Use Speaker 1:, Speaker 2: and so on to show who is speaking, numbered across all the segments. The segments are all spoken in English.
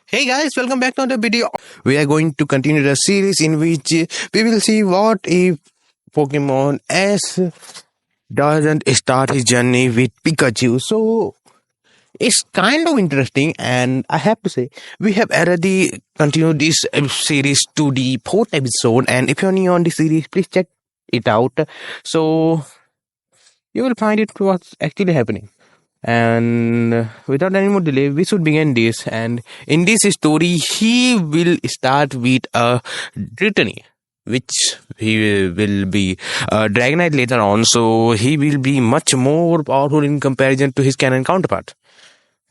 Speaker 1: Hey guys, welcome back to another video. We are going to continue the series in which we will see what if Pokemon S doesn't start his journey with Pikachu. So it's kind of interesting, and I have to say we have already continued this series to the fourth episode. And if you're new on the series, please check it out. So you will find it what's actually happening. And without any more delay, we should begin this. And in this story, he will start with a Dratini, which he will be a Dragonite later on. So he will be much more powerful in comparison to his canon counterpart.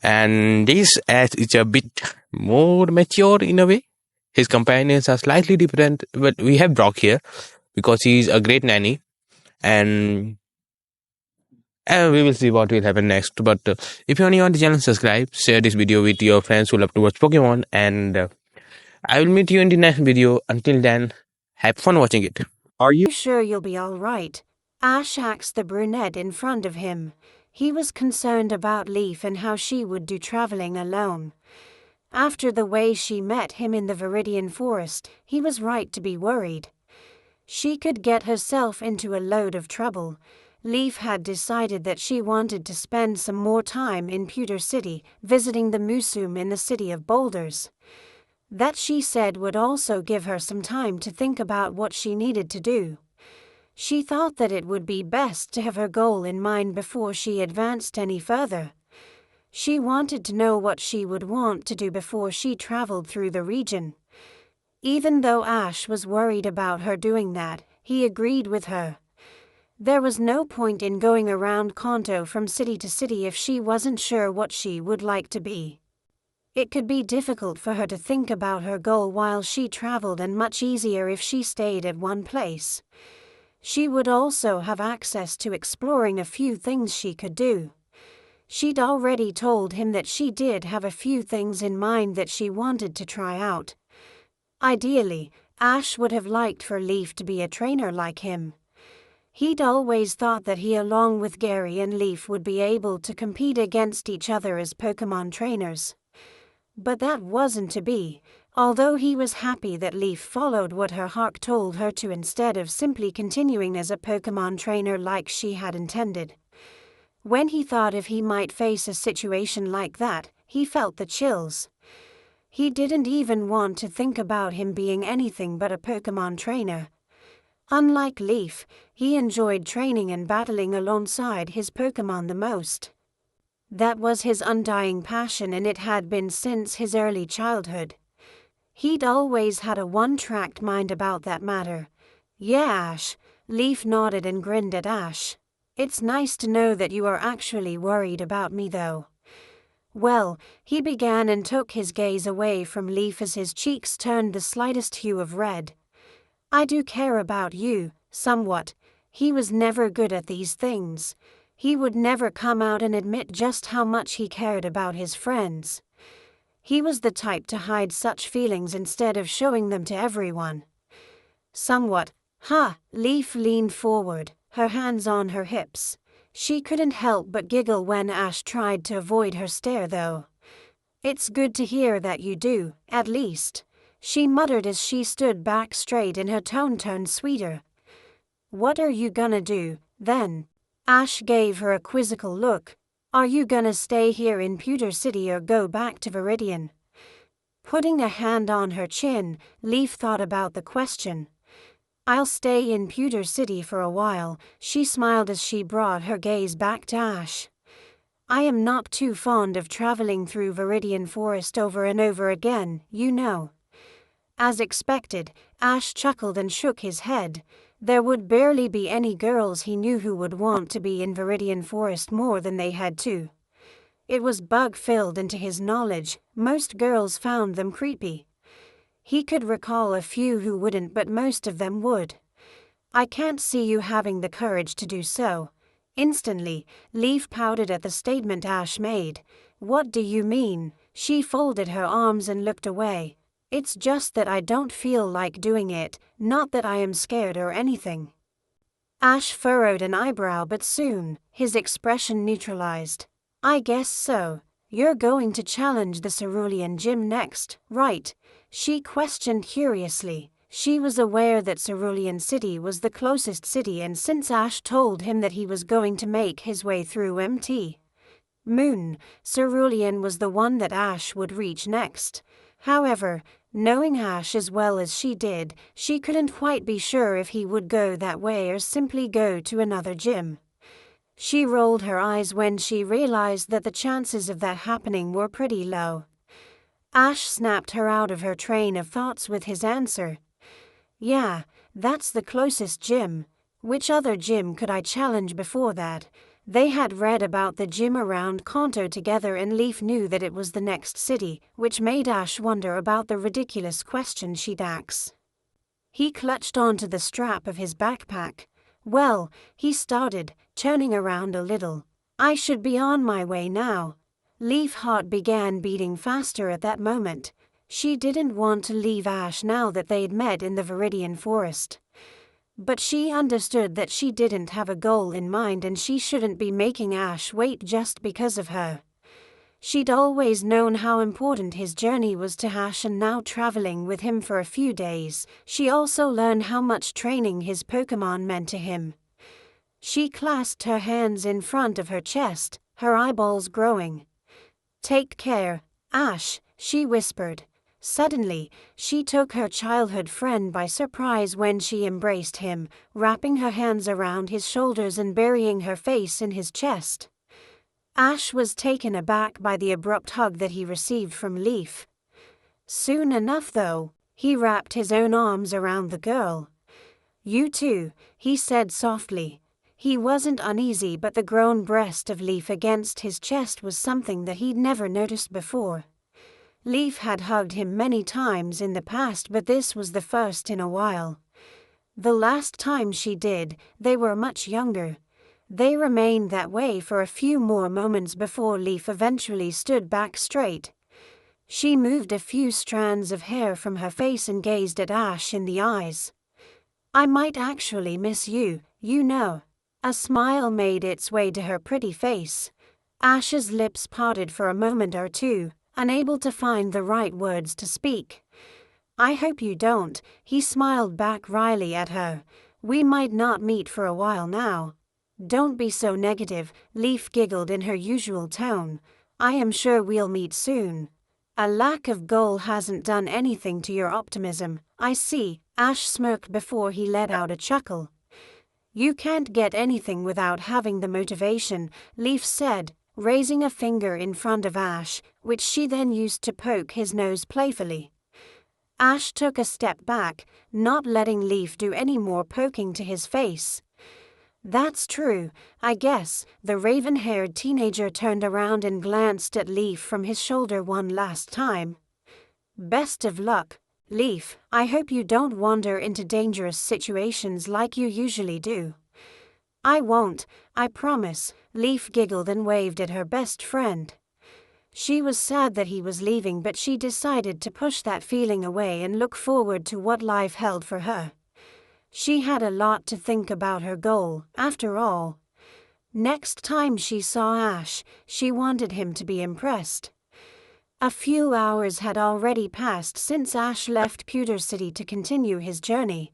Speaker 1: And this as it's a bit more mature in a way. His companions are slightly different, but we have Brock here because he's a great nanny. And we will see what will happen next. But if you're new on the channel, subscribe, share this video with your friends who love to watch Pokemon. And I will meet you in the next video. Until then, have fun watching it.
Speaker 2: Are you sure you'll be alright? Ash asked the brunette in front of him. He was concerned about Leaf and how she would do traveling alone. After the way she met him in the Viridian Forest, he was right to be worried. She could get herself into a load of trouble. Leaf had decided that she wanted to spend some more time in Pewter City, visiting the museum in the city of Boulders. That she said would also give her some time to think about what she needed to do. She thought that it would be best to have her goal in mind before she advanced any further. She wanted to know what she would want to do before she traveled through the region. Even though Ash was worried about her doing that, he agreed with her. There was no point in going around Kanto from city to city if she wasn't sure what she would like to be. It could be difficult for her to think about her goal while she traveled, and much easier if she stayed at one place. She would also have access to exploring a few things she could do. She'd already told him that she did have a few things in mind that she wanted to try out. Ideally, Ash would have liked for Leaf to be a trainer like him. He'd always thought that he, along with Gary and Leaf, would be able to compete against each other as Pokemon trainers. But that wasn't to be, although he was happy that Leaf followed what her heart told her to instead of simply continuing as a Pokemon trainer like she had intended. When he thought if he might face a situation like that, he felt the chills. He didn't even want to think about him being anything but a Pokemon trainer. Unlike Leaf, he enjoyed training and battling alongside his Pokemon the most. That was his undying passion, and it had been since his early childhood. He'd always had a one-tracked mind about that matter. Yeah, Ash. Leaf nodded and grinned at Ash. It's nice to know that you are actually worried about me, though. Well, he began and took his gaze away from Leaf as his cheeks turned the slightest hue of red. I do care about you, somewhat. He was never good at these things. He would never come out and admit just how much he cared about his friends. He was the type to hide such feelings instead of showing them to everyone. Somewhat. Leaf leaned forward, her hands on her hips. She couldn't help but giggle when Ash tried to avoid her stare, though. It's good to hear that you do, at least, she muttered as she stood back straight and her tone turned sweeter. What are you gonna do, then? Ash gave her a quizzical look. Are you gonna stay here in Pewter City or go back to Viridian? Putting a hand on her chin, Leaf thought about the question. I'll stay in Pewter City for a while, she smiled as she brought her gaze back to Ash. I am not too fond of traveling through Viridian Forest over and over again, you know. As expected, Ash chuckled and shook his head. There would barely be any girls he knew who would want to be in Viridian Forest more than they had to. It was bug-filled, and to his knowledge, most girls found them creepy. He could recall a few who wouldn't, but most of them would. I can't see you having the courage to do so. Instantly, Leaf pouted at the statement Ash made. What do you mean? She folded her arms and looked away. It's just that I don't feel like doing it, not that I am scared or anything. Ash furrowed an eyebrow, but soon, his expression neutralized. I guess so. You're going to challenge the Cerulean Gym next, right? She questioned curiously. She was aware that Cerulean City was the closest city, and since Ash told him that he was going to make his way through Mt. Moon, Cerulean was the one that Ash would reach next. However, knowing Ash as well as she did, she couldn't quite be sure if he would go that way or simply go to another gym. She rolled her eyes when she realized that the chances of that happening were pretty low. Ash snapped her out of her train of thoughts with his answer. Yeah, that's the closest gym. Which other gym could I challenge before that? They had read about the gym around Kanto together, and Leaf knew that it was the next city, which made Ash wonder about the ridiculous question she'd ask. He clutched onto the strap of his backpack. Well, he started, turning around a little. I should be on my way now. Leaf's heart began beating faster at that moment. She didn't want to leave Ash now that they'd met in the Viridian Forest. But she understood that she didn't have a goal in mind, and she shouldn't be making Ash wait just because of her. She'd always known how important his journey was to Ash, and now traveling with him for a few days, she also learned how much training his Pokémon meant to him. She clasped her hands in front of her chest, her eyeballs growing. "Take care, Ash," she whispered. Suddenly, she took her childhood friend by surprise when she embraced him, wrapping her hands around his shoulders and burying her face in his chest. Ash was taken aback by the abrupt hug that he received from Leaf. Soon enough, though, he wrapped his own arms around the girl. "You too," he said softly. He wasn't uneasy, but the grown breast of Leaf against his chest was something that he'd never noticed before. Leaf had hugged him many times in the past, but this was the first in a while. The last time she did, they were much younger. They remained that way for a few more moments before Leaf eventually stood back straight. She moved a few strands of hair from her face and gazed at Ash in the eyes. "I might actually miss you, you know." A smile made its way to her pretty face. Ash's lips parted for a moment or two, unable to find the right words to speak. "I hope you don't," he smiled back wryly at her. "We might not meet for a while now." "Don't be so negative," Leaf giggled in her usual tone. "I am sure we'll meet soon." "A lack of goal hasn't done anything to your optimism, I see," Ash smirked before he let out a chuckle. "You can't get anything without having the motivation," Leaf said, raising a finger in front of Ash, which she then used to poke his nose playfully. Ash took a step back, not letting Leaf do any more poking to his face. "That's true, I guess." The raven-haired teenager turned around and glanced at Leaf from his shoulder one last time. "Best of luck, Leaf. I hope you don't wander into dangerous situations like you usually do." "I won't, I promise," Leaf giggled and waved at her best friend. She was sad that he was leaving, but she decided to push that feeling away and look forward to what life held for her. She had a lot to think about her goal, after all. Next time she saw Ash, she wanted him to be impressed. A few hours had already passed since Ash left Pewter City to continue his journey.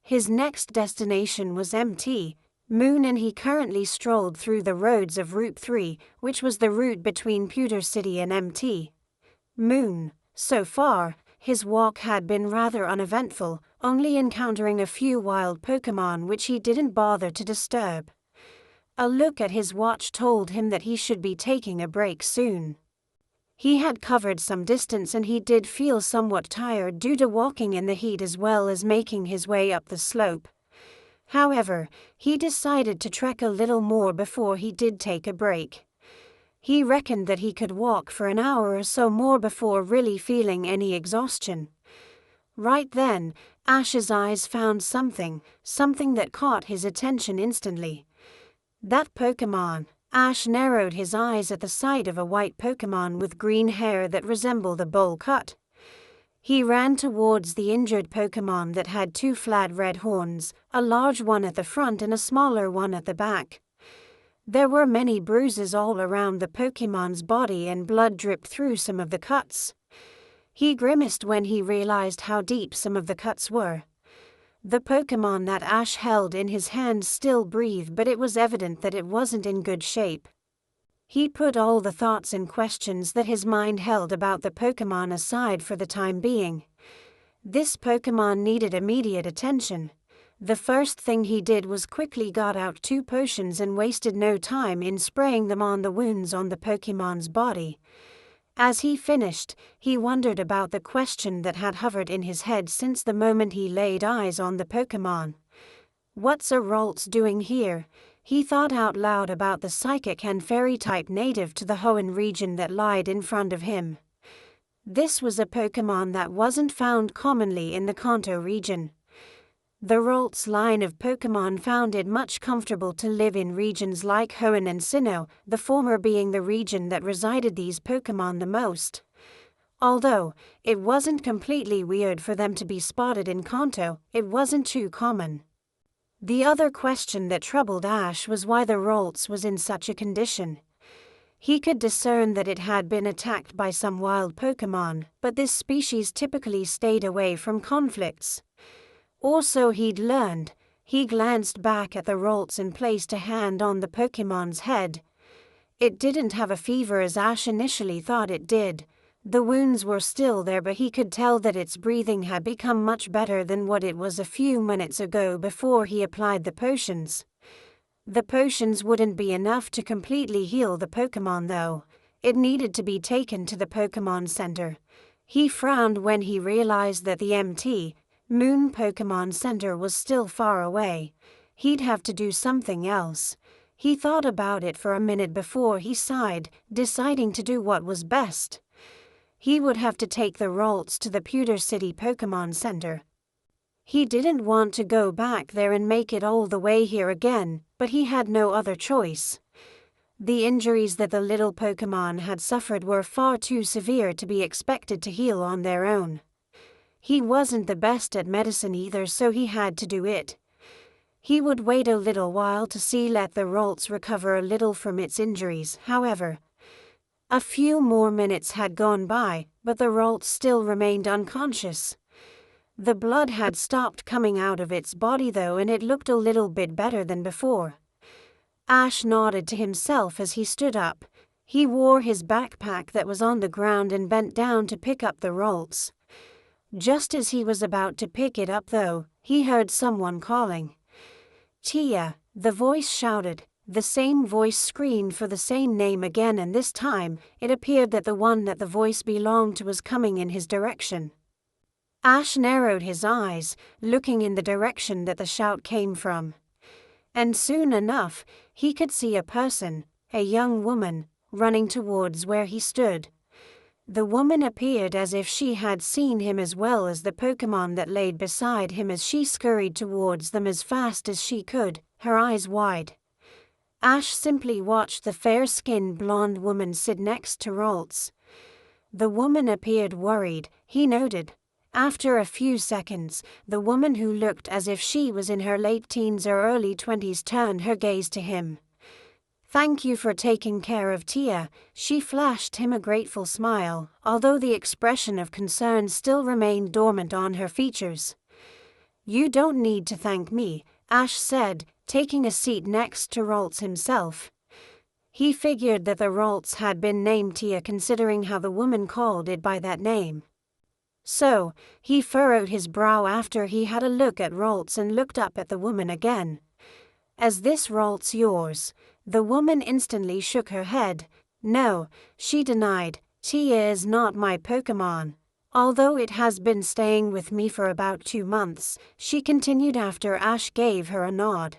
Speaker 2: His next destination was Mt. Moon, and he currently strolled through the roads of Route 3, which was the route between Pewter City and Mt. Moon. So far, his walk had been rather uneventful, only encountering a few wild Pokémon which he didn't bother to disturb. A look at his watch told him that he should be taking a break soon. He had covered some distance, and he did feel somewhat tired due to walking in the heat as well as making his way up the slope. However, he decided to trek a little more before he did take a break. He reckoned that he could walk for an hour or so more before really feeling any exhaustion. Right then, Ash's eyes found something that caught his attention instantly. That Pokémon. Ash narrowed his eyes at the sight of a white Pokémon with green hair that resembled a bowl cut. He ran towards the injured Pokémon that had two flat red horns, a large one at the front and a smaller one at the back. There were many bruises all around the Pokemon's body and blood dripped through some of the cuts. He grimaced when he realized how deep some of the cuts were. The Pokemon that Ash held in his hand still breathed, but it was evident that it wasn't in good shape. He put all the thoughts and questions that his mind held about the Pokemon aside for the time being. This Pokemon needed immediate attention. The first thing he did was quickly got out 2 potions and wasted no time in spraying them on the wounds on the Pokemon's body. As he finished, he wondered about the question that had hovered in his head since the moment he laid eyes on the Pokemon. What's a Ralts doing here? He thought out loud about the psychic and fairy-type native to the Hoenn region that lied in front of him. This was a Pokemon that wasn't found commonly in the Kanto region. The Ralts line of Pokemon found it much comfortable to live in regions like Hoenn and Sinnoh, the former being the region that resided these Pokemon the most. Although it wasn't completely weird for them to be spotted in Kanto, it wasn't too common. The other question that troubled Ash was why the Ralts was in such a condition. He could discern that it had been attacked by some wild Pokemon, but this species typically stayed away from conflicts. Also he'd learned, he glanced back at the Ralts and placed a hand on the Pokemon's head. It didn't have a fever as Ash initially thought it did. The wounds were still there, but he could tell that its breathing had become much better than what it was a few minutes ago before he applied the potions. The potions wouldn't be enough to completely heal the Pokemon though. It needed to be taken to the Pokemon Center. He frowned when he realized that the Moon Pokemon Center was still far away. He'd have to do something else. He thought about it for a minute before he sighed, deciding to do what was best. He would have to take the Ralts to the Pewter City Pokemon Center. He didn't want to go back there and make it all the way here again, but he had no other choice. The injuries that the little Pokemon had suffered were far too severe to be expected to heal on their own. He wasn't the best at medicine either, so he had to do it. He would wait a little while to let the Ralts recover a little from its injuries, however. A few more minutes had gone by, but the Ralts still remained unconscious. The blood had stopped coming out of its body though, and it looked a little bit better than before. Ash nodded to himself as he stood up. He wore his backpack that was on the ground and bent down to pick up the Ralts. Just as he was about to pick it up though, he heard someone calling. "Tia," the voice shouted. The same voice screamed for the same name again, and this time, it appeared that the one that the voice belonged to was coming in his direction. Ash narrowed his eyes, looking in the direction that the shout came from. And soon enough, he could see a person, a young woman, running towards where he stood. The woman appeared as if she had seen him as well as the Pokemon that laid beside him as she scurried towards them as fast as she could, her eyes wide. Ash simply watched the fair-skinned blonde woman sit next to Ralts. The woman appeared worried, he noted. After a few seconds, the woman who looked as if she was in her late teens or early 20s turned her gaze to him. "Thank you for taking care of Tia." She flashed him a grateful smile, although the expression of concern still remained dormant on her features. "You don't need to thank me," Ash said, taking a seat next to Ralts himself. He figured that the Ralts had been named Tia considering how the woman called it by that name. So, he furrowed his brow after he had a look at Ralts and looked up at the woman again. "Is this Ralts yours?" The woman instantly shook her head. "No," she denied, "Tia is not my Pokemon. Although it has been staying with me for about 2 months, she continued after Ash gave her a nod.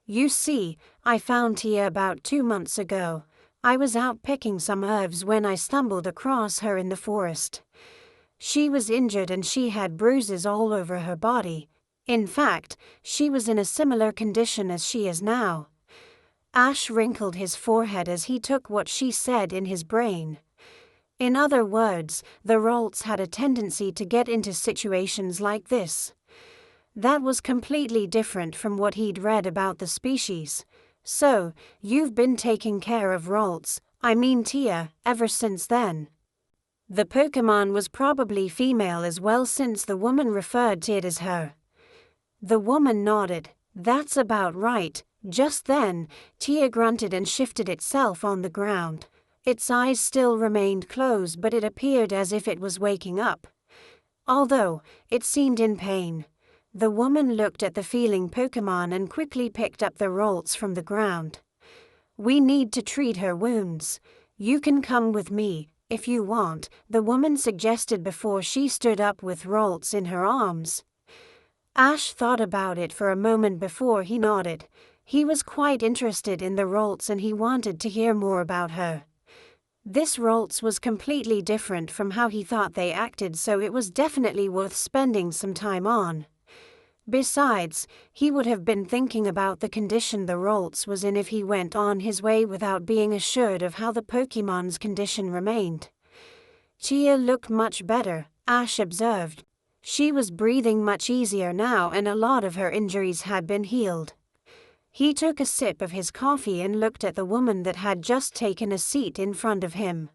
Speaker 2: "You see, I found Tia about 2 months ago. I was out picking some herbs when I stumbled across her in the forest. She was injured and she had bruises all over her body. In fact, she was in a similar condition as she is now." Ash wrinkled his forehead as he took what she said in his brain. In other words, the Ralts had a tendency to get into situations like this. That was completely different from what he'd read about the species. So, you've been taking care of Tia, ever since then? The Pokémon was probably female as well, since the woman referred to it as her. The woman nodded. That's about right. Just then, Tia grunted and shifted itself on the ground. Its eyes still remained closed, but it appeared as if it was waking up. Although, it seemed in pain. The woman looked at the feeling Pokémon and quickly picked up the rolls from the ground. We need to treat her wounds. You can come with me, if you want, the woman suggested before she stood up with rolls in her arms. Ash thought about it for a moment before he nodded. He was quite interested in the rolls and he wanted to hear more about her. This Rolls was completely different from how he thought they acted, so it was definitely worth spending some time on. Besides, he would have been thinking about the condition the Rolls was in if he went on his way without being assured of how the Pokemon's condition remained. Tia looked much better, Ash observed. She was breathing much easier now and a lot of her injuries had been healed. He took a sip of his coffee and looked at the woman that had just taken a seat in front of him.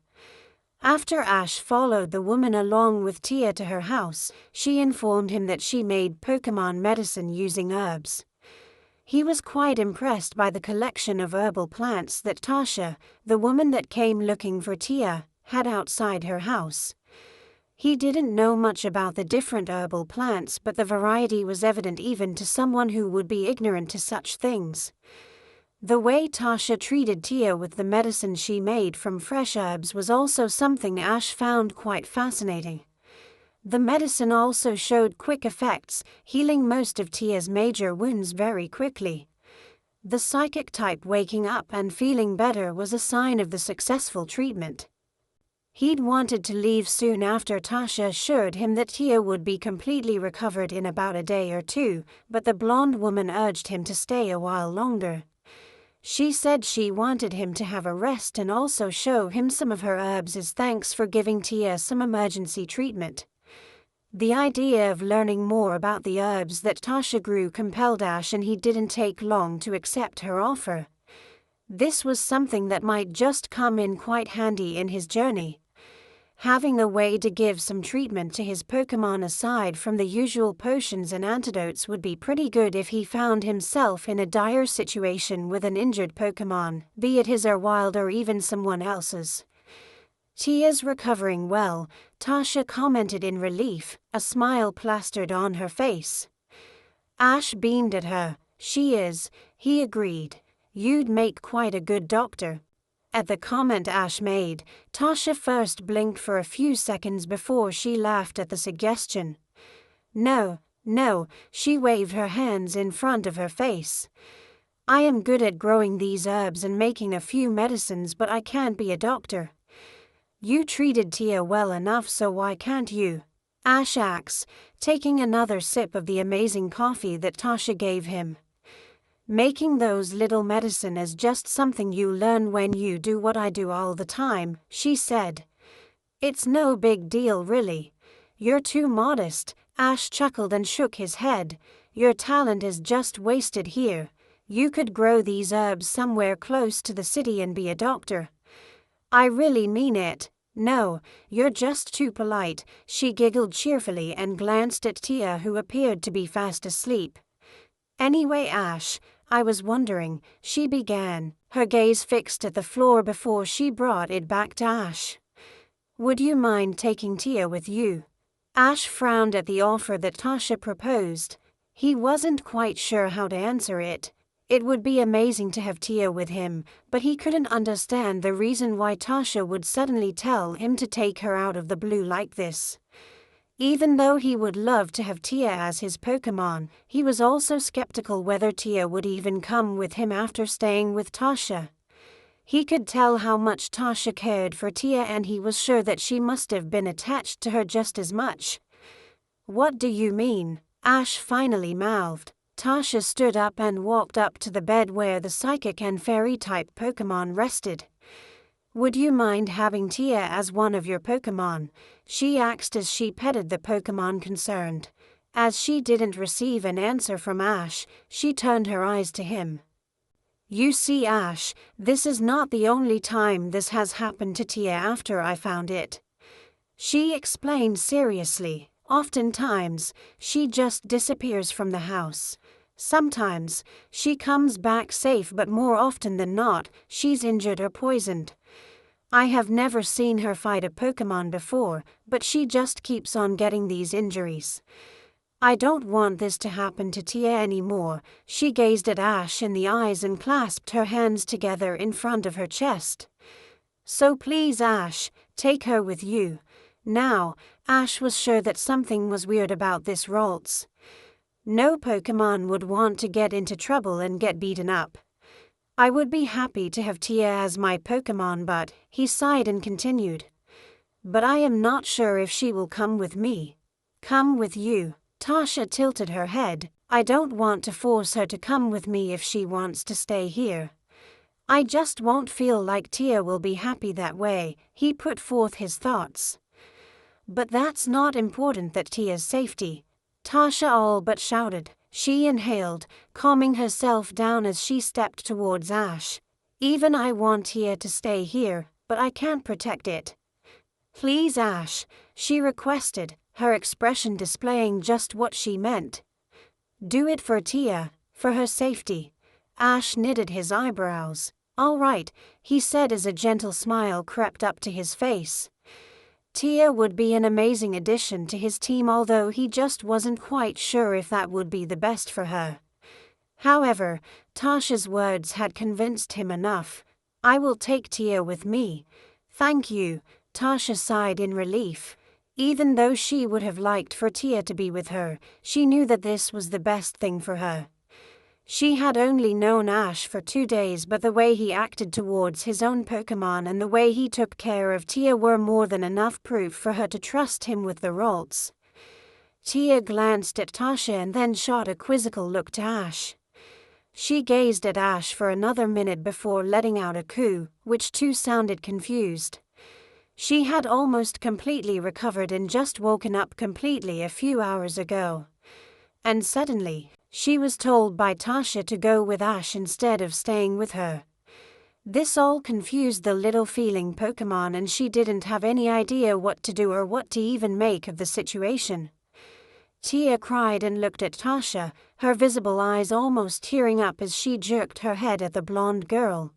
Speaker 2: After Ash followed the woman along with Tia to her house, she informed him that she made Pokémon medicine using herbs. He was quite impressed by the collection of herbal plants that Tasha, the woman that came looking for Tia, had outside her house. He didn't know much about the different herbal plants, but the variety was evident even to someone who would be ignorant to such things. The way Tasha treated Tia with the medicine she made from fresh herbs was also something Ash found quite fascinating. The medicine also showed quick effects, healing most of Tia's major wounds very quickly. The psychic type waking up and feeling better was a sign of the successful treatment. He'd wanted to leave soon after Tasha assured him that Tia would be completely recovered in about a day or two, but the blonde woman urged him to stay a while longer. She said she wanted him to have a rest and also show him some of her herbs as thanks for giving Tia some emergency treatment. The idea of learning more about the herbs that Tasha grew compelled Ash, and he didn't take long to accept her offer. This was something that might just come in quite handy in his journey. Having a way to give some treatment to his Pokémon aside from the usual potions and antidotes would be pretty good if he found himself in a dire situation with an injured Pokémon, be it his or wild or even someone else's. Tia's recovering well, Tasha commented in relief, a smile plastered on her face. Ash beamed at her. She is, he agreed. You'd make quite a good doctor. At the comment Ash made, Tasha first blinked for a few seconds before she laughed at the suggestion. No, she waved her hands in front of her face. I am good at growing these herbs and making a few medicines, but I can't be a doctor. You treated Tia well enough, so why can't you? Ash asked, taking another sip of the amazing coffee that Tasha gave him. Making those little medicine is just something you learn when you do what I do all the time, she said. It's no big deal really. You're too modest, Ash chuckled and shook his head. Your talent is just wasted here. You could grow these herbs somewhere close to the city and be a doctor. I really mean it. No, you're just too polite, she giggled cheerfully and glanced at Tia, who appeared to be fast asleep. Anyway, Ash, I was wondering, she began, her gaze fixed at the floor before she brought it back to Ash. Would you mind taking Tia with you? Ash frowned at the offer that Tasha proposed. He wasn't quite sure how to answer it. It would be amazing to have Tia with him, but he couldn't understand the reason why Tasha would suddenly tell him to take her out of the blue like this. Even though he would love to have Tia as his Pokémon, he was also skeptical whether Tia would even come with him after staying with Tasha. He could tell how much Tasha cared for Tia, and he was sure that she must have been attached to her just as much. What do you mean? Ash finally mouthed. Tasha stood up and walked up to the bed where the psychic and fairy-type Pokémon rested. Would you mind having Tia as one of your Pokémon? She asked as she petted the Pokémon concerned. As she didn't receive an answer from Ash, she turned her eyes to him. You see, Ash, this is not the only time this has happened to Tia after I found it. She explained seriously. Oftentimes, she just disappears from the house. Sometimes, she comes back safe, but more often than not, she's injured or poisoned. I have never seen her fight a Pokémon before, but she just keeps on getting these injuries. I don't want this to happen to Tia anymore. She gazed at Ash in the eyes and clasped her hands together in front of her chest. So please, Ash, take her with you. Now, Ash was sure that something was weird about this Ralts. No Pokémon would want to get into trouble and get beaten up. I would be happy to have Tia as my Pokémon, but, he sighed and continued. But I am not sure if she will come with me. Come with you. Tasha tilted her head. I don't want to force her to come with me if she wants to stay here. I just won't feel like Tia will be happy that way. He put forth his thoughts. But that's not important, that Tia's safety. Tasha all but shouted. She inhaled, calming herself down as she stepped towards Ash. Even I want Tia to stay here, but I can't protect it. Please, Ash, she requested, her expression displaying just what she meant. Do it for Tia, for her safety. Ash knitted his eyebrows. All right, he said as a gentle smile crept up to his face. Tia would be an amazing addition to his team, although he just wasn't quite sure if that would be the best for her. However, Tasha's words had convinced him enough. I will take Tia with me. Thank you, Tasha sighed in relief. Even though she would have liked for Tia to be with her, she knew that this was the best thing for her. She had only known Ash for 2 days, but the way he acted towards his own Pokémon and the way he took care of Tia were more than enough proof for her to trust him with the Ralts. Tia glanced at Tasha and then shot a quizzical look to Ash. She gazed at Ash for another minute before letting out a coo, which too sounded confused. She had almost completely recovered and just woken up completely a few hours ago. And suddenly, she was told by Tasha to go with Ash instead of staying with her. This all confused the little feeling Pokémon, and she didn't have any idea what to do or what to even make of the situation. Tia cried and looked at Tasha, her visible eyes almost tearing up as she jerked her head at the blonde girl.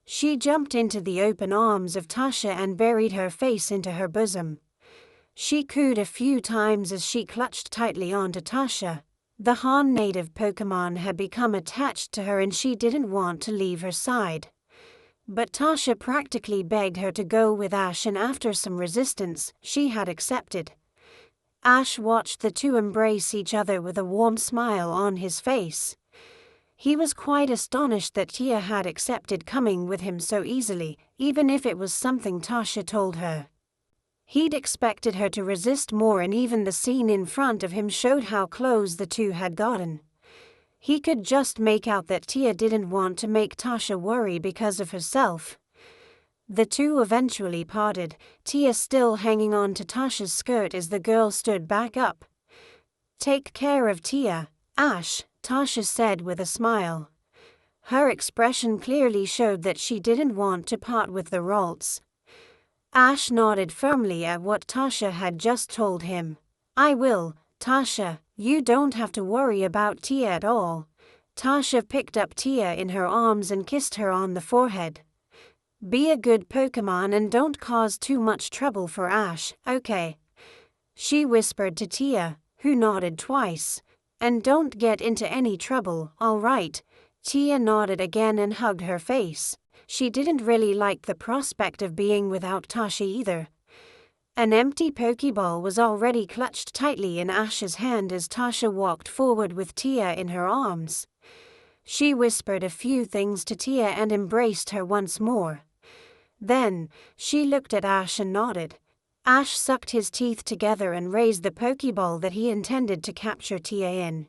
Speaker 2: She jumped into the open arms of Tasha and buried her face into her bosom. She cooed a few times as she clutched tightly onto Tasha. The Hoenn native Pokémon had become attached to her and she didn't want to leave her side. But Tasha practically begged her to go with Ash, and after some resistance, she had accepted. Ash watched the two embrace each other with a warm smile on his face. He was quite astonished that Tia had accepted coming with him so easily, even if it was something Tasha told her. He'd expected her to resist more, and even the scene in front of him showed how close the two had gotten. He could just make out that Tia didn't want to make Tasha worry because of herself. The two eventually parted, Tia still hanging on to Tasha's skirt as the girl stood back up. Take care of Tia, Ash, Tasha said with a smile. Her expression clearly showed that she didn't want to part with the Ralts. Ash nodded firmly at what Tasha had just told him. I will, Tasha, you don't have to worry about Tia at all. Tasha picked up Tia in her arms and kissed her on the forehead. Be a good Pokémon and don't cause too much trouble for Ash, okay? She whispered to Tia, who nodded twice. And don't get into any trouble, all right? Tia nodded again and hugged her face. She didn't really like the prospect of being without Tasha either. An empty Pokeball was already clutched tightly in Ash's hand as Tasha walked forward with Tia in her arms. She whispered a few things to Tia and embraced her once more. Then, she looked at Ash and nodded. Ash sucked his teeth together and raised the Pokeball that he intended to capture Tia in.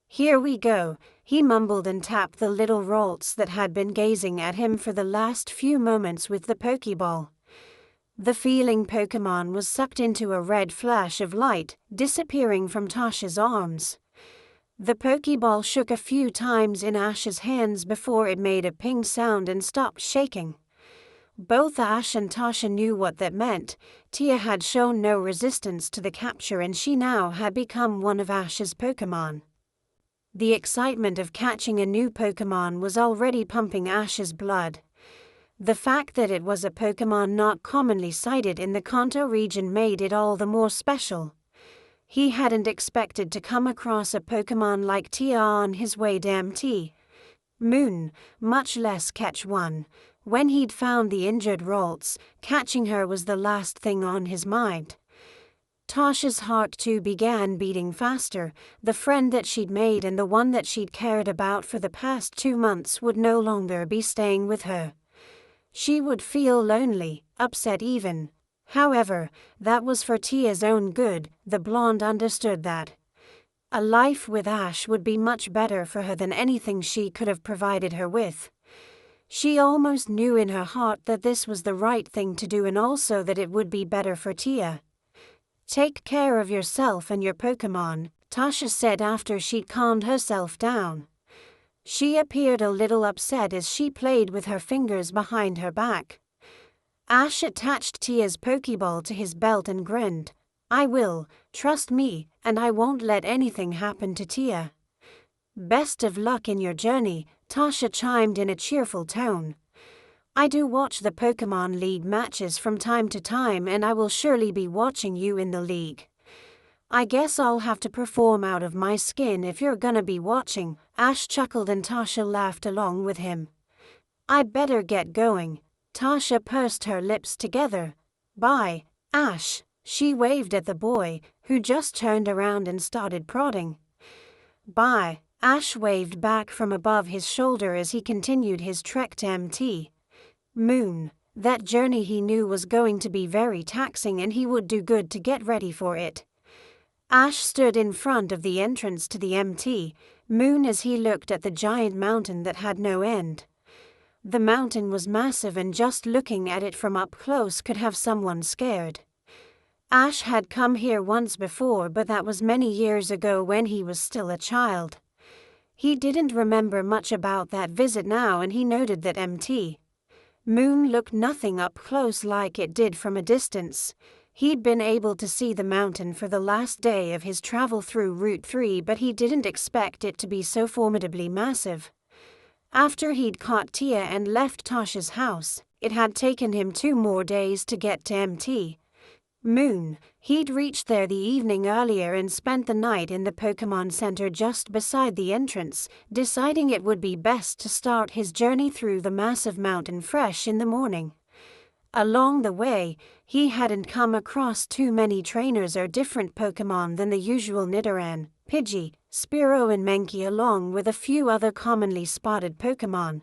Speaker 2: Here we go, he mumbled and tapped the little Ralts that had been gazing at him for the last few moments with the Pokeball. The feeling Pokémon was sucked into a red flash of light, disappearing from Tasha's arms. The Pokeball shook a few times in Ash's hands before it made a ping sound and stopped shaking. Both Ash and Tasha knew what that meant. Tia had shown no resistance to the capture and she now had become one of Ash's Pokemon. The excitement of catching a new Pokemon was already pumping Ash's blood. The fact that it was a Pokemon not commonly sighted in the Kanto region made it all the more special. He hadn't expected to come across a Pokemon like Tia on his way to MT Moon, much less catch one. When he'd found the injured Ralts, catching her was the last thing on his mind. Tasha's heart too began beating faster. The friend that she'd made and the one that she'd cared about for the past 2 months would no longer be staying with her. She would feel lonely, upset even. However, that was for Tia's own good. The blonde understood that. A life with Ash would be much better for her than anything she could have provided her with. She almost knew in her heart that this was the right thing to do and also that it would be better for Tia. "Take care of yourself and your Pokemon," Tasha said after she'd calmed herself down. She appeared a little upset as she played with her fingers behind her back. Ash attached Tia's Pokeball to his belt and grinned. "I will, trust me, and I won't let anything happen to Tia." "Best of luck in your journey," Tasha chimed in a cheerful tone. "I do watch the Pokemon League matches from time to time and I will surely be watching you in the league. I guess I'll have to perform out of my skin if you're gonna be watching." Ash chuckled and Tasha laughed along with him. "I better get going." Tasha pursed her lips together. "Bye, Ash." She waved at the boy, who just turned around and started prodding. "Bye." Ash waved back from above his shoulder as he continued his trek to MT Moon. That journey he knew was going to be very taxing and he would do good to get ready for it. Ash stood in front of the entrance to the MT Moon as he looked at the giant mountain that had no end. The mountain was massive and just looking at it from up close could have someone scared. Ash had come here once before, but that was many years ago when he was still a child. He didn't remember much about that visit now and he noted that MT Moon looked nothing up close like it did from a distance. He'd been able to see the mountain for the last day of his travel through Route 3, but he didn't expect it to be so formidably massive. After he'd caught Tia and left Tasha's house, it had taken him 2 more days to get to MT Moon. He'd reached there the evening earlier and spent the night in the Pokémon Center just beside the entrance, deciding it would be best to start his journey through the massive mountain fresh in the morning. Along the way, he hadn't come across too many trainers or different Pokémon than the usual Nidoran, Pidgey, Spearow and Mankey along with a few other commonly spotted Pokémon.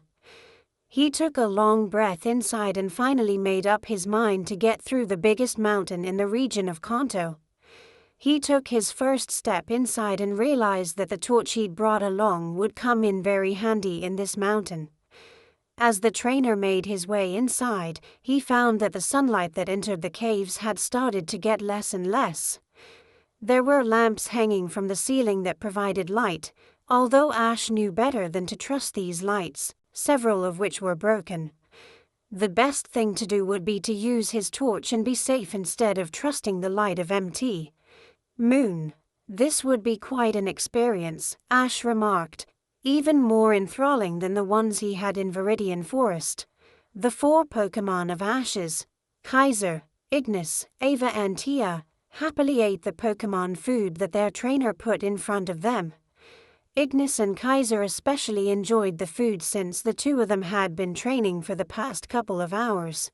Speaker 2: He took a long breath inside and finally made up his mind to get through the biggest mountain in the region of Kanto. He took his first step inside and realized that the torch he'd brought along would come in very handy in this mountain. As the trainer made his way inside, he found that the sunlight that entered the caves had started to get less and less. There were lamps hanging from the ceiling that provided light, although Ash knew better than to trust these lights, several of which were broken. The best thing to do would be to use his torch and be safe instead of trusting the light of MT Moon. This would be quite an experience, Ash remarked, even more enthralling than the ones he had in Viridian Forest. The 4 Pokémon of Ash's, Kaiser, Ignis, Ava and Tia, happily ate the Pokémon food that their trainer put in front of them. Ignis and Kaiser especially enjoyed the food since the 2 of them had been training for the past couple of hours.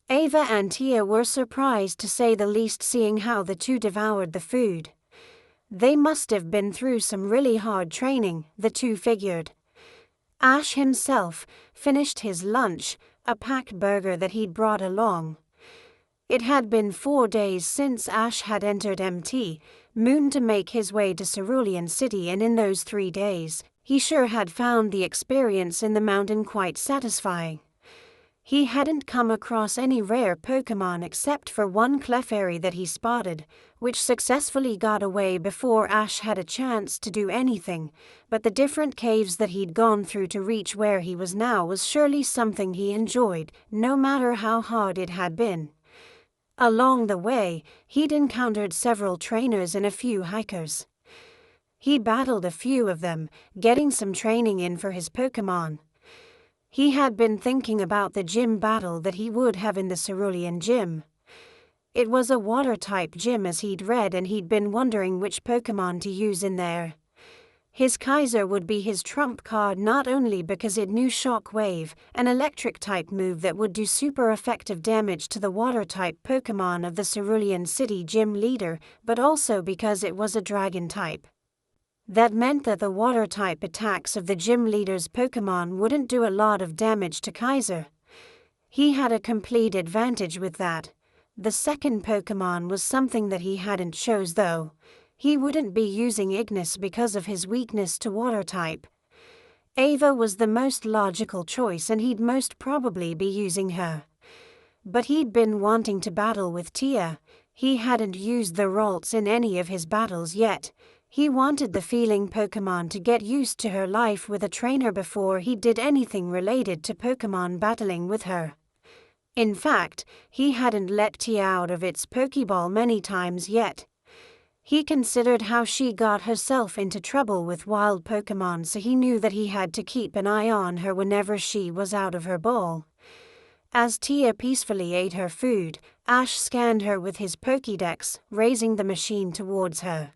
Speaker 2: Ava and Tia were surprised to say the least seeing how the 2 devoured the food. They must have been through some really hard training, the 2 figured. Ash himself finished his lunch, a packed burger that he'd brought along. It had been 4 days since Ash had entered MT Moon to make his way to Cerulean City, and in those 3 days, he sure had found the experience in the mountain quite satisfying. He hadn't come across any rare Pokémon except for one Clefairy that he spotted, which successfully got away before Ash had a chance to do anything, but the different caves that he'd gone through to reach where he was now was surely something he enjoyed, no matter how hard it had been. Along the way, he'd encountered several trainers and a few hikers. He battled a few of them, getting some training in for his Pokémon. He had been thinking about the gym battle that he would have in the Cerulean Gym. It was a water-type gym as he'd read, and he'd been wondering which Pokémon to use in there. His Kaiser would be his trump card, not only because it knew Shock Wave, an electric-type move that would do super effective damage to the water-type Pokémon of the Cerulean City gym leader, but also because it was a Dragon-type. That meant that the water-type attacks of the gym leader's Pokémon wouldn't do a lot of damage to Kaiser. He had a complete advantage with that. The second Pokémon was something that he hadn't chose though. He wouldn't be using Ignis because of his weakness to water-type. Ava was the most logical choice and he'd most probably be using her. But he'd been wanting to battle with Tia. He hadn't used the Ralts in any of his battles yet. He wanted the feeling Pokémon to get used to her life with a trainer before he did anything related to Pokémon battling with her. In fact, he hadn't let Tia out of its Pokeball many times yet. He considered how she got herself into trouble with wild Pokémon, so he knew that he had to keep an eye on her whenever she was out of her ball. As Tia peacefully ate her food, Ash scanned her with his Pokédex, raising the machine towards her.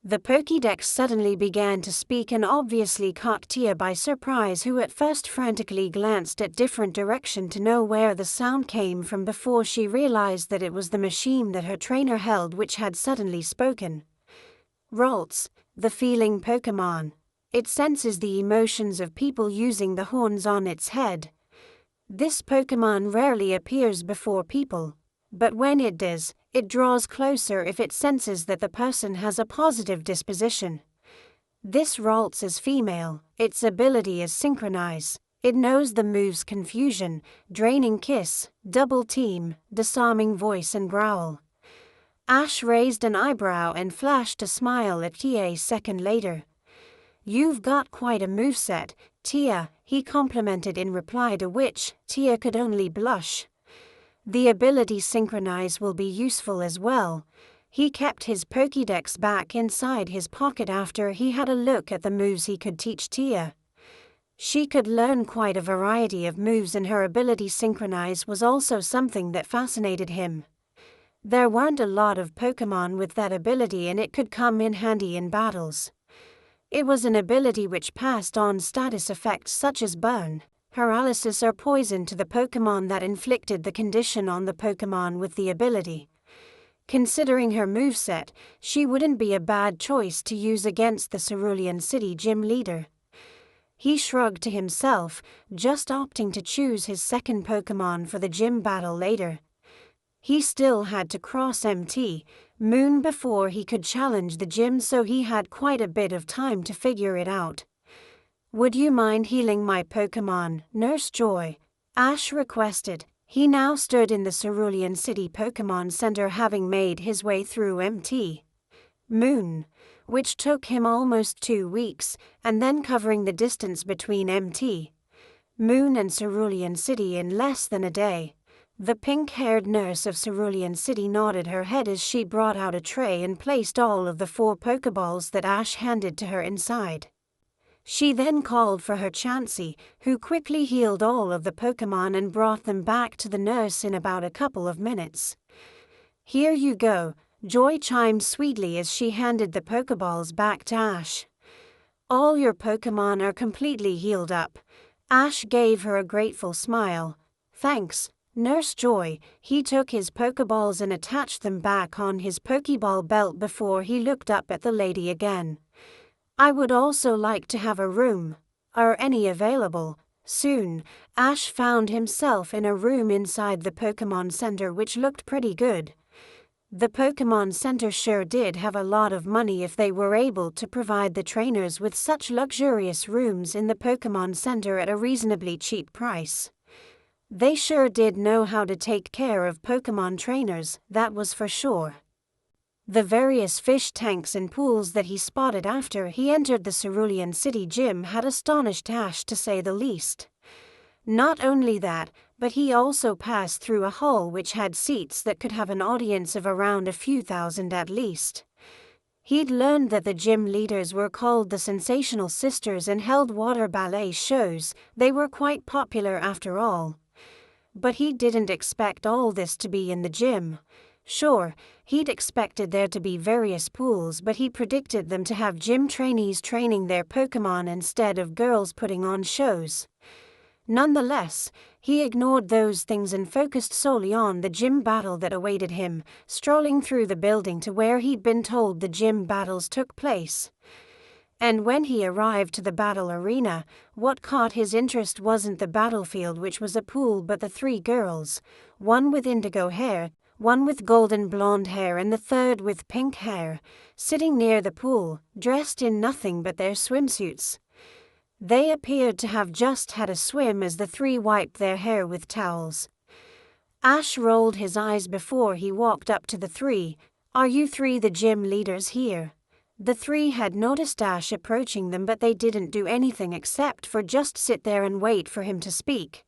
Speaker 2: The Pokédex suddenly began to speak and obviously caught Tia by surprise, who at first frantically glanced at different direction to know where the sound came from before she realized that it was the machine that her trainer held which had suddenly spoken. Ralts, the feeling Pokémon. It senses the emotions of people using the horns on its head. This Pokémon rarely appears before people, but when it does, it draws closer if it senses that the person has a positive disposition. This Ralts is female. Its ability is Synchronize. It knows the moves Confusion, Draining Kiss, Double Team, Disarming Voice and Growl. Ash raised an eyebrow and flashed a smile at Tia a second later. "You've got quite a moveset, Tia," he complimented, in reply to which Tia could only blush. The ability Synchronize will be useful as well. He kept his Pokédex back inside his pocket after he had a look at the moves he could teach Tia. She could learn quite a variety of moves, and her ability Synchronize was also something that fascinated him. There weren't a lot of Pokémon with that ability, and it could come in handy in battles. It was an ability which passed on status effects such as burn, paralysis or poison to the Pokémon that inflicted the condition on the Pokémon with the ability. Considering her moveset, she wouldn't be a bad choice to use against the Cerulean City gym leader. He shrugged to himself, just opting to choose his second Pokémon for the gym battle later. He still had to cross Mt. Moon before he could challenge the gym, so he had quite a bit of time to figure it out. "Would you mind healing my Pokémon, Nurse Joy?" Ash requested. He now stood in the Cerulean City Pokémon Center, having made his way through Mt. Moon, which took him almost 2 weeks, and then covering the distance between Mt. Moon and Cerulean City in less than a day. The pink-haired nurse of Cerulean City nodded her head as she brought out a tray and placed all of the 4 Pokeballs that Ash handed to her inside. She then called for her Chansey, who quickly healed all of the Pokémon and brought them back to the nurse in about a couple of minutes. "Here you go," Joy chimed sweetly as she handed the Pokeballs back to Ash. "All your Pokémon are completely healed up." Ash gave her a grateful smile. "Thanks, Nurse Joy." He took his Pokeballs and attached them back on his Pokeball belt before he looked up at the lady again. "I would also like to have a room. Are any available?" Soon, Ash found himself in a room inside the Pokémon Center which looked pretty good. The Pokémon Center sure did have a lot of money if they were able to provide the trainers with such luxurious rooms in the Pokémon Center at a reasonably cheap price. They sure did know how to take care of Pokémon trainers, that was for sure. The various fish tanks and pools that he spotted after he entered the Cerulean City gym had astonished Ash to say the least. Not only that, but he also passed through a hall which had seats that could have an audience of around a few thousand at least. He'd learned that the gym leaders were called the Sensational Sisters and held water ballet shows. They were quite popular after all. But he didn't expect all this to be in the gym. Sure, he'd expected there to be various pools, but he predicted them to have gym trainees training their Pokémon instead of girls putting on shows. Nonetheless, he ignored those things and focused solely on the gym battle that awaited him, strolling through the building to where he'd been told the gym battles took place. And when he arrived to the battle arena, what caught his interest wasn't the battlefield, which was a pool, but the three girls, one with indigo hair, one with golden blonde hair and the third with pink hair, sitting near the pool, dressed in nothing but their swimsuits. They appeared to have just had a swim as the three wiped their hair with towels. Ash rolled his eyes before he walked up to the three. "Are you three the gym leaders here?" The three had noticed Ash approaching them, but they didn't do anything except for just sit there and wait for him to speak.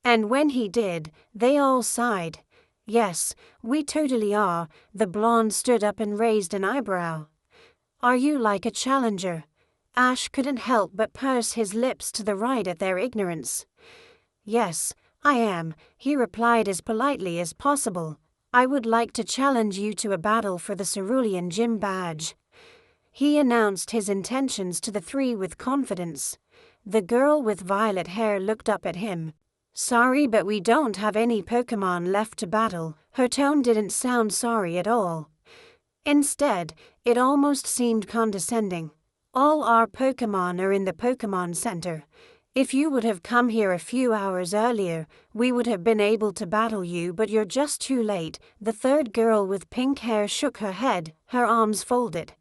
Speaker 2: And when he did, they all sighed. "Yes, we totally are." The blonde stood up and raised an eyebrow. "Are you like a challenger?" Ash couldn't help but purse his lips to the right at their ignorance. "Yes, I am," he replied as politely as possible. "I would like to challenge you to a battle for the Cerulean Gym badge." He announced his intentions to the three with confidence. The girl with violet hair looked up at him. "Sorry, but we don't have any Pokémon left to battle." Her tone didn't sound sorry at all. Instead, it almost seemed condescending. "All our Pokémon are in the Pokémon Center. If you would have come here a few hours earlier, we would have been able to battle you, but you're just too late." The third girl with pink hair shook her head, her arms folded.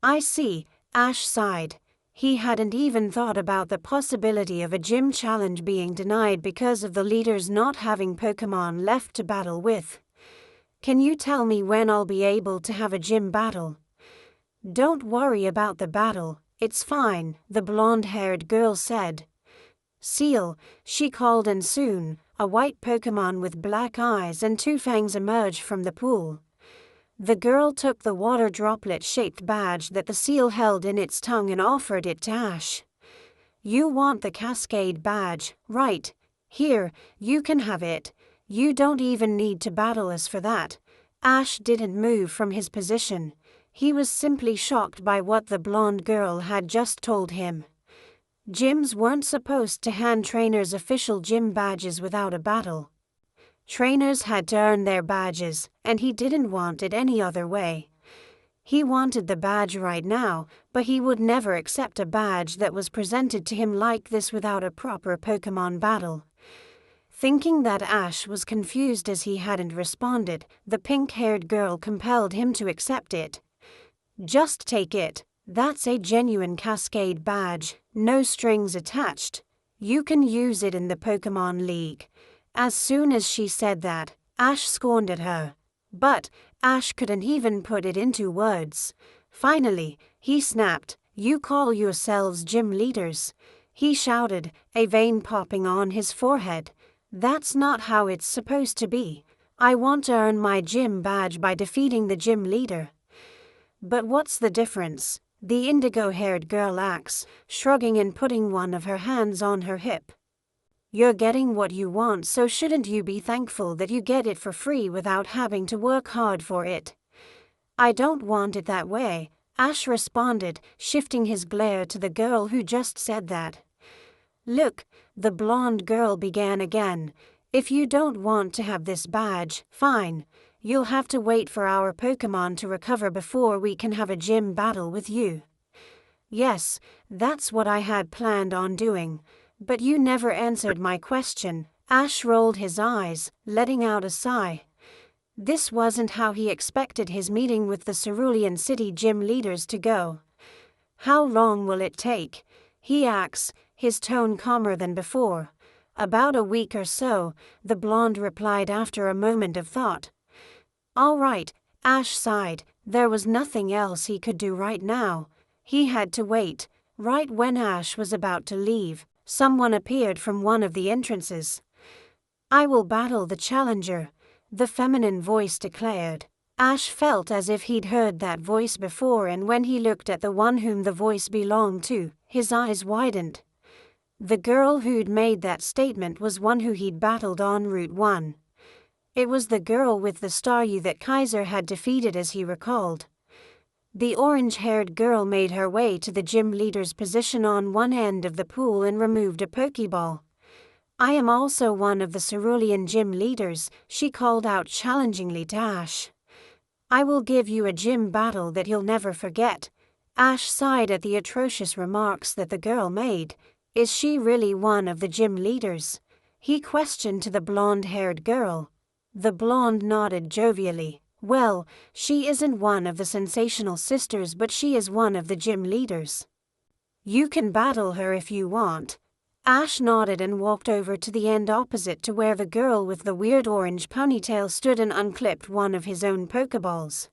Speaker 2: "I see," Ash sighed. He hadn't even thought about the possibility of a gym challenge being denied because of the leaders not having Pokémon left to battle with. "Can you tell me when I'll be able to have a gym battle?" "Don't worry about the battle, it's fine," the blonde-haired girl said. "Seal," she called, and soon, a white Pokémon with black eyes and two fangs emerged from the pool. The girl took the water droplet-shaped badge that the seal held in its tongue and offered it to Ash. "You want the Cascade badge, right? Here, you can have it. You don't even need to battle us for that." Ash didn't move from his position. He was simply shocked by what the blonde girl had just told him. Gyms weren't supposed to hand trainers official gym badges without a battle. Trainers had to earn their badges, and he didn't want it any other way. He wanted the badge right now, but he would never accept a badge that was presented to him like this without a proper Pokémon battle. Thinking that Ash was confused as he hadn't responded, the pink-haired girl compelled him to accept it. "Just take it. That's a genuine Cascade badge, no strings attached. You can use it in the Pokémon League." As soon as she said that, Ash scorned at her. But Ash couldn't even put it into words. Finally, he snapped, "You call yourselves gym leaders?" he shouted, a vein popping on his forehead. "That's not how it's supposed to be. I want to earn my gym badge by defeating the gym leader." "But what's the difference?" the indigo-haired girl asked, shrugging and putting one of her hands on her hip. "You're getting what you want, so shouldn't you be thankful that you get it for free without having to work hard for it?" "I don't want it that way," Ash responded, shifting his glare to the girl who just said that. "Look," the blonde girl began again, "if you don't want to have this badge, fine. You'll have to wait for our Pokémon to recover before we can have a gym battle with you." "Yes, that's what I had planned on doing. But you never answered my question." Ash rolled his eyes, letting out a sigh. This wasn't how he expected his meeting with the Cerulean City gym leaders to go. "How long will it take?" he asked, his tone calmer than before. About a week or so, the blonde replied after a moment of thought. All right, Ash sighed. There was nothing else he could do right now. He had to wait. Right when Ash was about to leave, someone appeared from one of the entrances. I will battle the challenger, the feminine voice declared. Ash felt as if he'd heard that voice before, and when he looked at the one whom the voice belonged to, his eyes widened. The girl who'd made that statement was one who he'd battled on Route 1. It was the girl with the Staryu that Kaiser had defeated, as he recalled. The orange-haired girl made her way to the gym leader's position on one end of the pool and removed a Pokeball. I am also one of the Cerulean gym leaders, she called out challengingly to Ash. I will give you a gym battle that you'll never forget. Ash sighed at the atrocious remarks that the girl made. Is she really one of the gym leaders? He questioned to the blonde-haired girl. The blonde nodded jovially. Well, she isn't one of the Sensational Sisters, but she is one of the gym leaders. You can battle her if you want. Ash nodded and walked over to the end opposite to where the girl with the weird orange ponytail stood and unclipped one of his own Pokeballs.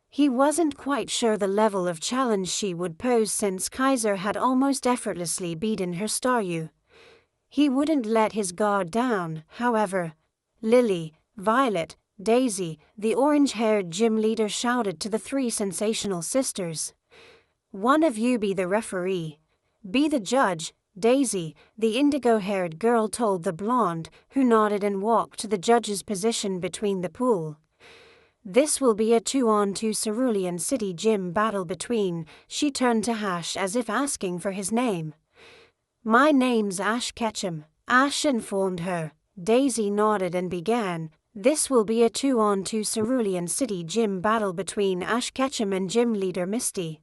Speaker 2: He wasn't quite sure the level of challenge she would pose since Kaiser had almost effortlessly beaten her Staryu. He wouldn't let his guard down, however. Lily, Violet, Daisy, the orange-haired gym leader shouted to the three Sensational Sisters. One of you be the referee. Be the judge, Daisy, the indigo-haired girl told the blonde, who nodded and walked to the judge's position between the pool. This will be a 2-on-2 Cerulean City gym battle between, she turned to Ash as if asking for his name. My name's Ash Ketchum, Ash informed her. Daisy nodded and began. This will be a 2-on-2 Cerulean City gym battle between Ash Ketchum and gym leader Misty.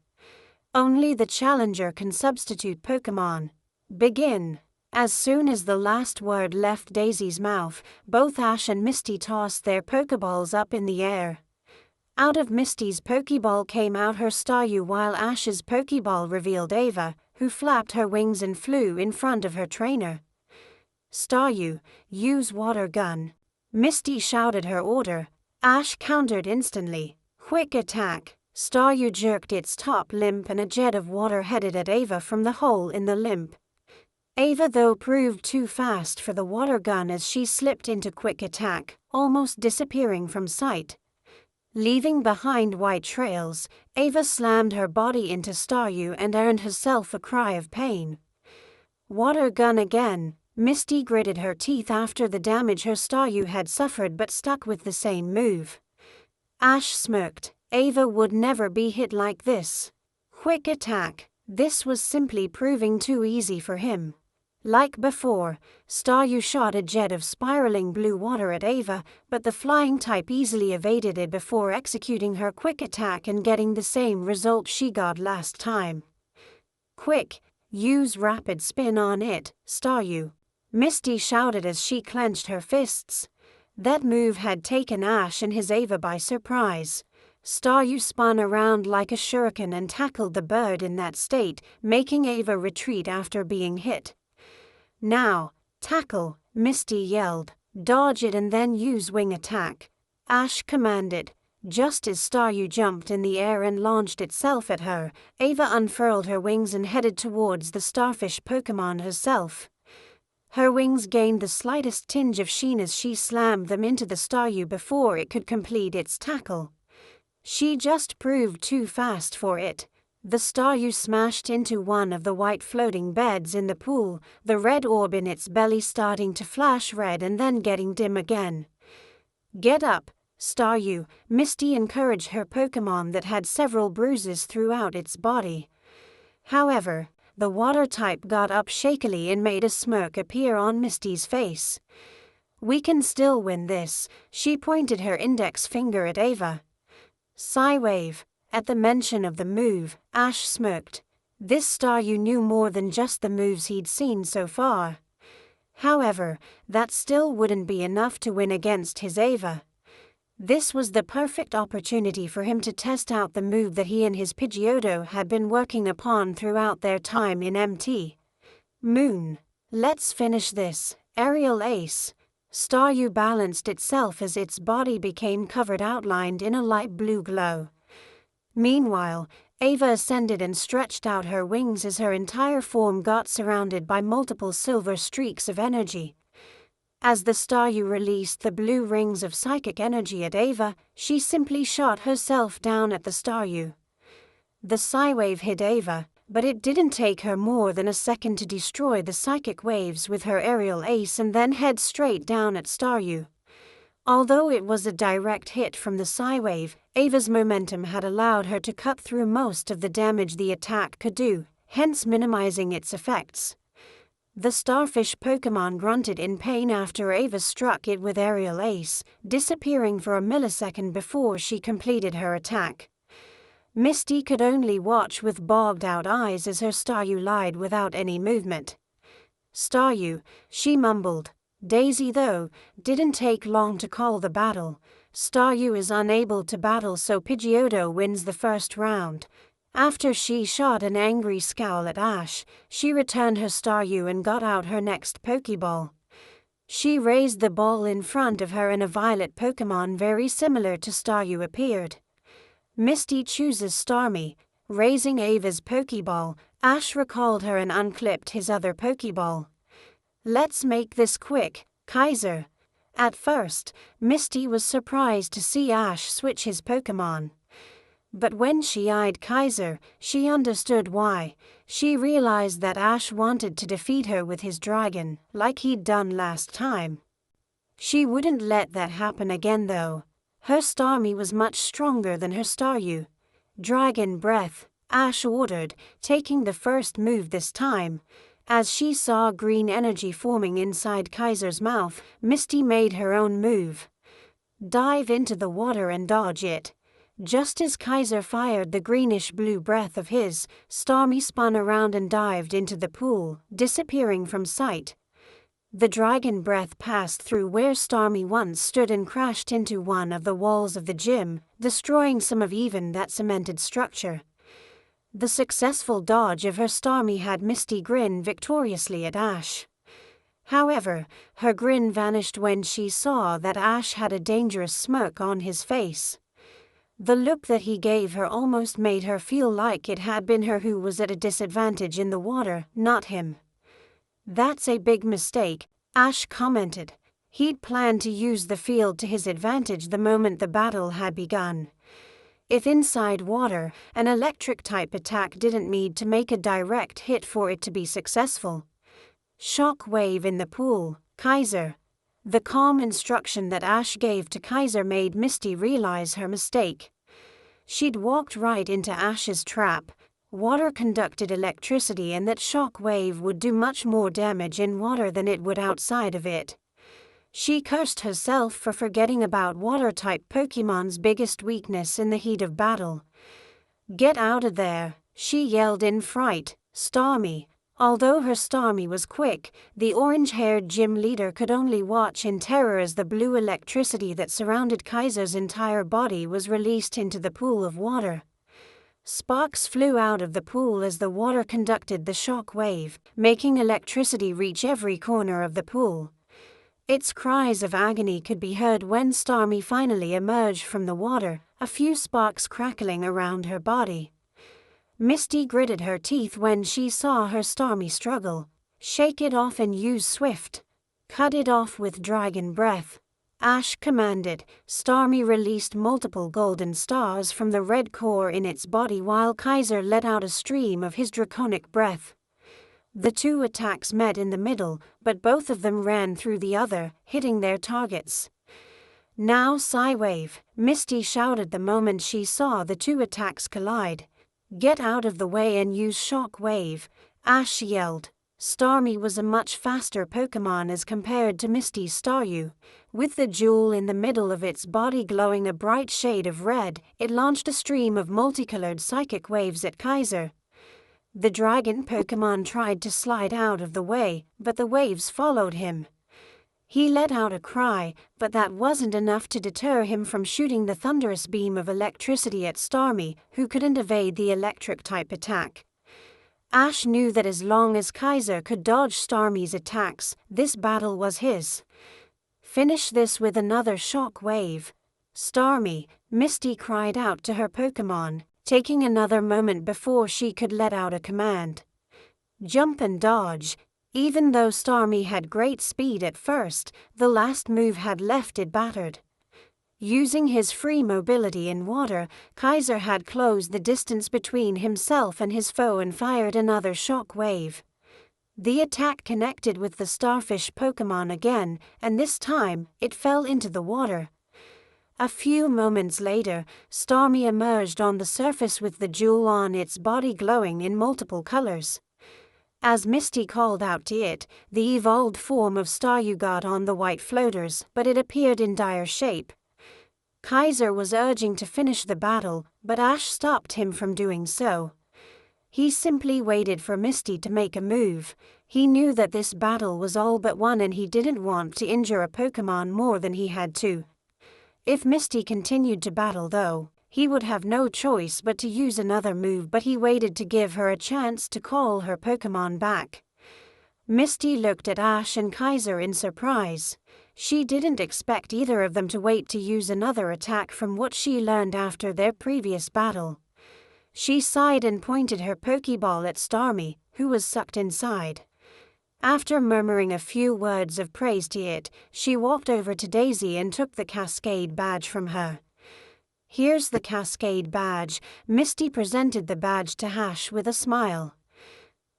Speaker 2: Only the challenger can substitute Pokémon. Begin. As soon as the last word left Daisy's mouth, both Ash and Misty tossed their Pokeballs up in the air. Out of Misty's Pokeball came out her Staryu, while Ash's Pokeball revealed Ava, who flapped her wings and flew in front of her trainer. Staryu, use water gun. Misty shouted her order. Ash countered instantly. Quick attack. Staryu jerked its top limb and a jet of water headed at Ava from the hole in the limb. Ava, though, proved too fast for the water gun as she slipped into quick attack, almost disappearing from sight. Leaving behind white trails, Ava slammed her body into Staryu and earned herself a cry of pain. Water gun again. Misty gritted her teeth after the damage her Staryu had suffered, but stuck with the same move. Ash smirked. Ava would never be hit like this. Quick attack. This was simply proving too easy for him. Like before, Staryu shot a jet of spiraling blue water at Ava, but the flying type easily evaded it before executing her quick attack and getting the same result she got last time. Quick, use rapid spin on it, Staryu. Misty shouted as she clenched her fists. That move had taken Ash and his Ava by surprise. Staryu spun around like a shuriken and tackled the bird in that state, making Ava retreat after being hit. Now, tackle, Misty yelled. Dodge it and then use wing attack. Ash commanded. Just as Staryu jumped in the air and launched itself at her, Ava unfurled her wings and headed towards the starfish Pokémon herself. Her wings gained the slightest tinge of sheen as she slammed them into the Staryu before it could complete its tackle. She just proved too fast for it. The Staryu smashed into one of the white floating beds in the pool, the red orb in its belly starting to flash red and then getting dim again. Get up, Staryu, Misty encouraged her Pokémon that had several bruises throughout its body. However, the water type got up shakily and made a smirk appear on Misty's face. We can still win this, she pointed her index finger at Ava. Psywave. At the mention of the move, Ash smirked. This Staryu knew more than just the moves he'd seen so far. However, that still wouldn't be enough to win against his Ava. This was the perfect opportunity for him to test out the move that he and his Pidgeotto had been working upon throughout their time in MT. Moon. Let's finish this. Aerial Ace. Staryu balanced itself as its body became covered outlined in a light blue glow. Meanwhile, Ava ascended and stretched out her wings as her entire form got surrounded by multiple silver streaks of energy. As the Staryu released the blue rings of psychic energy at Ava, she simply shot herself down at the Staryu. The Psywave hit Ava, but it didn't take her more than a second to destroy the psychic waves with her aerial ace and then head straight down at Staryu. Although it was a direct hit from the Psywave, Ava's momentum had allowed her to cut through most of the damage the attack could do, hence minimizing its effects. The Starfish Pokémon grunted in pain after Ava struck it with aerial ace, disappearing for a millisecond before she completed her attack. Misty could only watch with bogged-out eyes as her Staryu lied without any movement. "Staryu," she mumbled. Daisy, though, didn't take long to call the battle. Staryu is unable to battle, so Pidgeotto wins the first round. After she shot an angry scowl at Ash, she returned her Staryu and got out her next Pokeball. She raised the ball in front of her and a violet Pokémon very similar to Staryu appeared. Misty chooses Starmie. Raising Ava's Pokeball, Ash recalled her and unclipped his other Pokeball. "Let's make this quick, Kaiser." At first, Misty was surprised to see Ash switch his Pokémon. But when she eyed Kaiser, she understood why. She realized that Ash wanted to defeat her with his dragon, like he'd done last time. She wouldn't let that happen again though. Her Starmie was much stronger than her Staryu. "Dragon Breath," Ash ordered, taking the first move this time. As she saw green energy forming inside Kaiser's mouth, Misty made her own move. "Dive into the water and dodge it." Just as Kaiser fired the greenish-blue breath of his, Starmie spun around and dived into the pool, disappearing from sight. The dragon breath passed through where Starmie once stood and crashed into one of the walls of the gym, destroying some of even that cemented structure. The successful dodge of her Starmie had Misty grin victoriously at Ash. However, her grin vanished when she saw that Ash had a dangerous smirk on his face. The look that he gave her almost made her feel like it had been her who was at a disadvantage in the water, not him. "That's a big mistake," Ash commented. He'd planned to use the field to his advantage the moment the battle had begun. If inside water, an electric-type attack didn't need to make a direct hit for it to be successful. "Shock wave in the pool, Kaiser." The calm instruction that Ash gave to Kaiser made Misty realize her mistake. She'd walked right into Ash's trap. Water conducted electricity and that shock wave would do much more damage in water than it would outside of it. She cursed herself for forgetting about water-type Pokemon's biggest weakness in the heat of battle. "Get out of there," she yelled in fright. "Starmie." Although her Starmie was quick, the orange-haired gym leader could only watch in terror as the blue electricity that surrounded Kaiser's entire body was released into the pool of water. Sparks flew out of the pool as the water conducted the shock wave, making electricity reach every corner of the pool. Its cries of agony could be heard when Starmie finally emerged from the water, a few sparks crackling around her body. Misty gritted her teeth when she saw her Starmie struggle. "Shake it off and use Swift. Cut it off with Dragon Breath," Ash commanded. Starmie released multiple golden stars from the red core in its body while Kaiser let out a stream of his draconic breath. The two attacks met in the middle, but both of them ran through the other, hitting their targets. "Now Psywave," Misty shouted the moment she saw the two attacks collide. "Get out of the way and use Shock Wave," Ash yelled. Starmie was a much faster Pokémon as compared to Misty's Staryu. With the jewel in the middle of its body glowing a bright shade of red, it launched a stream of multicolored psychic waves at Kaiser. The Dragon Pokémon tried to slide out of the way, but the waves followed him. He let out a cry, but that wasn't enough to deter him from shooting the thunderous beam of electricity at Starmie, who couldn't evade the electric-type attack. Ash knew that as long as Kaiser could dodge Starmie's attacks, this battle was his. Finish this with another shock wave. Starmie, Misty cried out to her Pokémon, taking another moment before she could let out a command. Jump and dodge. Even though Starmie had great speed at first, the last move had left it battered. Using his free mobility in water, Kaiser had closed the distance between himself and his foe and fired another shock wave. The attack connected with the starfish Pokémon again, and this time, it fell into the water. A few moments later, Starmie emerged on the surface with the jewel on its body glowing in multiple colors. As Misty called out to it, the evolved form of Staryu got on the white floaters, but it appeared in dire shape. Kaiser was urging to finish the battle, but Ash stopped him from doing so. He simply waited for Misty to make a move. He knew that this battle was all but won and he didn't want to injure a Pokémon more than he had to. If Misty continued to battle though, he would have no choice but to use another move, but he waited to give her a chance to call her Pokémon back. Misty looked at Ash and Kaiser in surprise. She didn't expect either of them to wait to use another attack from what she learned after their previous battle. She sighed and pointed her Pokeball at Starmie, who was sucked inside. After murmuring a few words of praise to it, she walked over to Daisy and took the Cascade badge from her. Here's the Cascade badge. Misty presented the badge to Ash with a smile.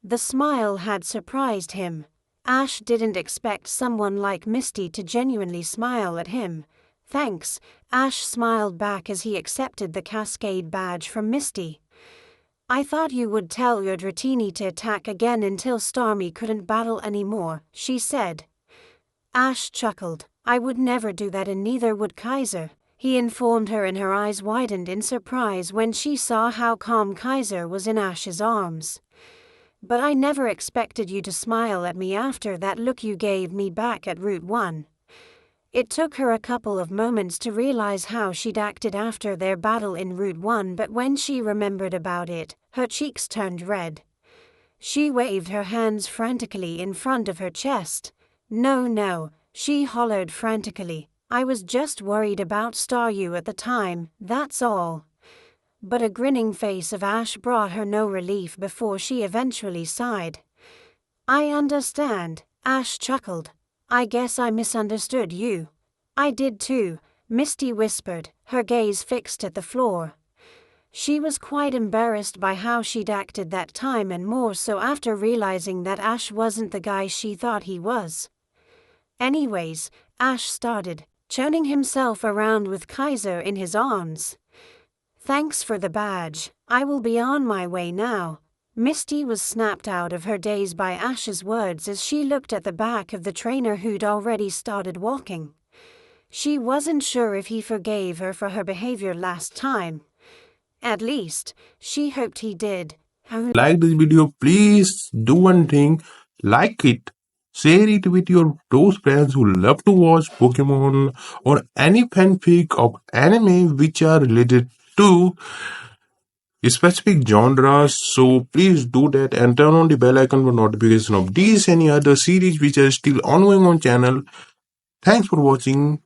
Speaker 2: The smile had surprised him. Ash didn't expect someone like Misty to genuinely smile at him. Thanks, Ash smiled back as he accepted the Cascade badge from Misty. I thought you would tell your Dratini to attack again until Starmie couldn't battle anymore, she said. Ash chuckled. I would never do that and neither would Kaiser, he informed her, and her eyes widened in surprise when she saw how calm Kaiser was in Ash's arms. But I never expected you to smile at me after that look you gave me back at Route 1. It took her a couple of moments to realize how she'd acted after their battle in Route 1, but when she remembered about it, her cheeks turned red. She waved her hands frantically in front of her chest. No, she hollered frantically. I was just worried about Staryu at the time, that's all. But a grinning face of Ash brought her no relief before she eventually sighed. I understand, Ash chuckled. I guess I misunderstood you. I did too, Misty whispered, her gaze fixed at the floor. She was quite embarrassed by how she'd acted that time, and more so after realizing that Ash wasn't the guy she thought he was. Anyways, Ash started, turning himself around with Kaiser in his arms. Thanks for the badge, I will be on my way now. Misty was snapped out of her daze by Ash's words as she looked at the back of the trainer who'd already started walking. She wasn't sure if he forgave her for her behavior last time. At least, she hoped he did.
Speaker 3: Like this video, please do one thing, like it, share it with your close friends who love to watch Pokemon or any fanfic of anime which are related to specific genres. So please do that and turn on the bell icon for notification of these any other series which are still ongoing on channel. Thanks for watching.